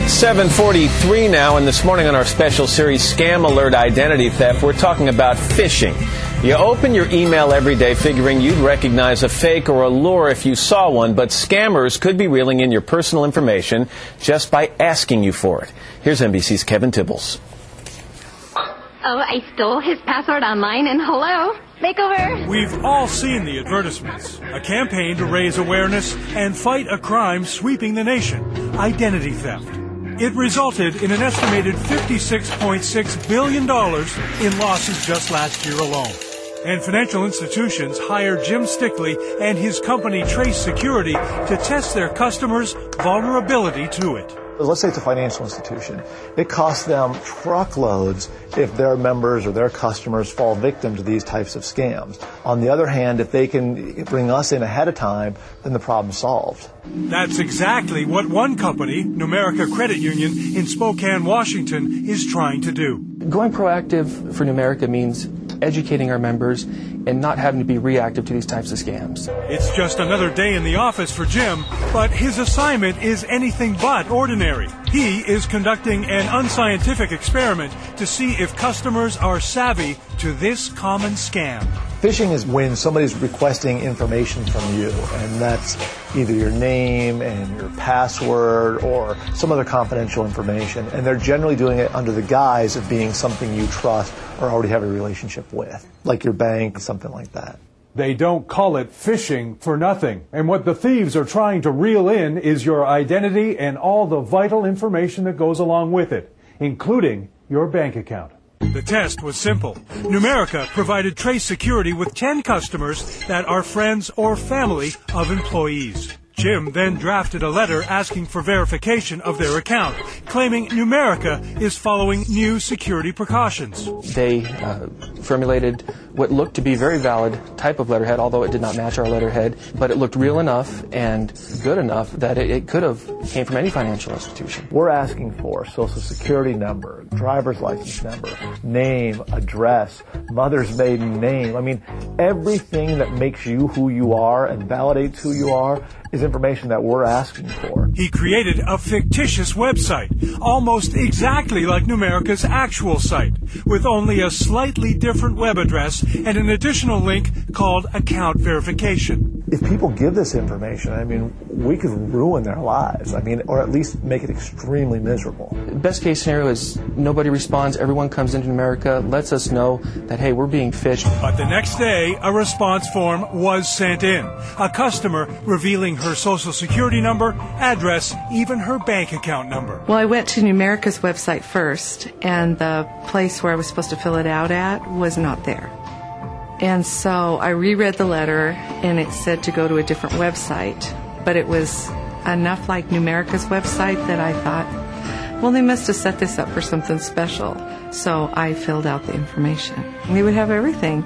7:43 now, and this morning on our special series, Scam Alert Identity Theft, we're talking about phishing. You open your email every day figuring you'd recognize a fake or a lure if you saw one, but scammers could be reeling in your personal information just by asking you for it. Here's NBC's Kevin Tibbles. Oh, I stole his password online, and hello, makeover. We've all seen the advertisements. A campaign to raise awareness and fight a crime sweeping the nation, identity theft. It resulted in an estimated $56.6 billion in losses just last year alone. And financial institutions hired Jim Stickley and his company Trace Security to test their customers' vulnerability to it. Let's say it's a financial institution. It costs them truckloads if their members or their customers fall victim to these types of scams. On the other hand, if they can bring us in ahead of time, then the problem's solved. That's exactly what one company, Numerica Credit Union in Spokane, Washington, is trying to do. Going proactive for Numerica means educating our members and not having to be reactive to these types of scams. It's just another day in the office for Jim, but his assignment is anything but ordinary. He is conducting an unscientific experiment to see if customers are savvy to this common scam. Phishing is when somebody's requesting information from you, and that's either your name and your password or some other confidential information, and they're generally doing it under the guise of being something you trust or already have a relationship with, like your bank, something like that. They don't call it phishing for nothing. And what the thieves are trying to reel in is your identity and all the vital information that goes along with it, including your bank account. The test was simple. Numerica provided Trace Security with 10 customers that are friends or family of employees. Jim then drafted a letter asking for verification of their account, claiming Numerica is following new security precautions. They formulated what looked to be a very valid type of letterhead, although it did not match our letterhead, but it looked real enough and good enough that it could have came from any financial institution. We're asking for social security number, driver's license number, name, address, mother's maiden name. I mean, everything that makes you who you are and validates who you are is information that we're asking for. He created a fictitious website, almost exactly like Numerica's actual site, with only a slightly different web address and an additional link called account verification. If people give this information, I mean, we could ruin their lives. I mean, or at least make it extremely miserable. Best case scenario is nobody responds, everyone comes into Numerica, lets us know that, hey, we're being phished. But the next day, a response form was sent in. A customer revealing her social security number, address, even her bank account number. Well, I went to Numerica's website first, and the place where I was supposed to fill it out at was not there. And so I reread the letter, and it said to go to a different website. But it was enough like Numerica's website that I thought, well, they must have set this up for something special. So I filled out the information. They would have everything.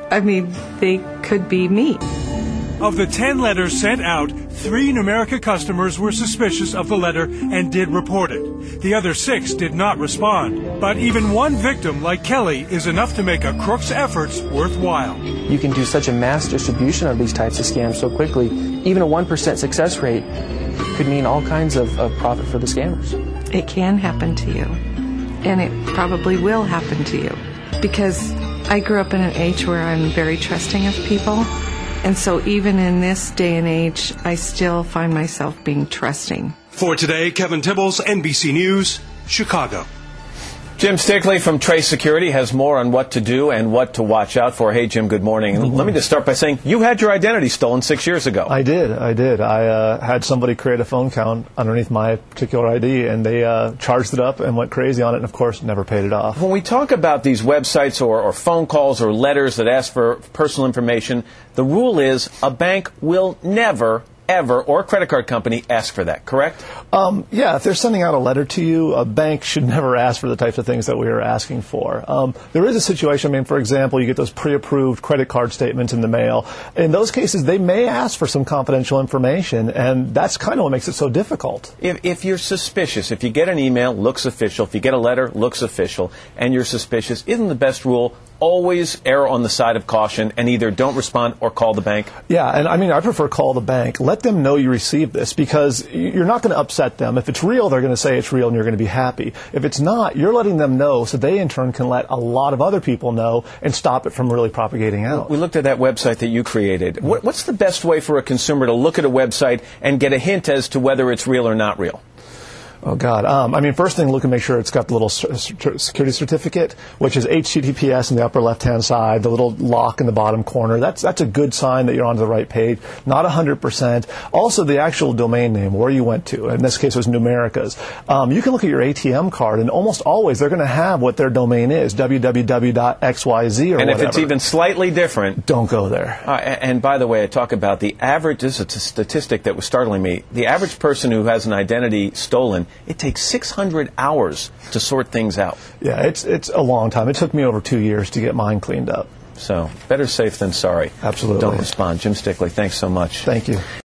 I mean, they could be me. Of the 10 letters sent out, 3 Numerica customers were suspicious of the letter and did report it. The other 6 did not respond. But even one victim like Kelly is enough to make a crook's efforts worthwhile. You can do such a mass distribution of these types of scams so quickly. Even a 1% success rate could mean all kinds of profit for the scammers. It can happen to you, and it probably will happen to you, because I grew up in an age where I'm very trusting of people. And so even in this day and age, I still find myself being trusting. For today, Kevin Tibbles, NBC News, Chicago. Jim Stickley from Trace Security has more on what to do and what to watch out for. Hey, Jim, good morning. And let me just start by saying you had your identity stolen 6 years ago. I did. I had somebody create a phone account underneath my particular ID, and they charged it up and went crazy on it, and of course never paid it off. When we talk about these websites or phone calls or letters that ask for personal information, the rule is a bank will never, ever, or a credit card company ask for that, correct? Yeah, if they're sending out a letter to you, a bank should never ask for the types of things that we are asking for. There is a situation, I mean, for example, you get those pre-approved credit card statements in the mail. In those cases, they may ask for some confidential information, and that's kind of what makes it so difficult. If you're suspicious, if you get an email, looks official. If you get a letter, looks official, and you're suspicious, isn't the best rule always err on the side of caution and either don't respond or call the bank? Yeah, and I mean, I prefer call the bank. Let them know you received this, because you're not going to upset them. If it's real, they're going to say it's real and you're going to be happy. If it's not, you're letting them know so they in turn can let a lot of other people know and stop it from really propagating out. We looked at that website that you created. What's the best way for a consumer to look at a website and get a hint as to whether it's real or not real? Oh, God. I mean, first thing, look and make sure it's got the little security certificate, which is HTTPS in the upper left-hand side, the little lock in the bottom corner. That's a good sign that you're on the right page. Not 100%. Also, the actual domain name, where you went to. In this case, it was Numerica's. You can look at your ATM card, and almost always they're going to have what their domain is, www.xyz or and whatever. If it's even slightly different, don't go there. And by the way, I talk about the average, this is a statistic that was startling me, the average person who has an identity stolen, it takes 600 hours to sort things out. Yeah, it's a long time. It took me over 2 years to get mine cleaned up. So, better safe than sorry. Absolutely. Don't respond. Jim Stickley, thanks so much. Thank you.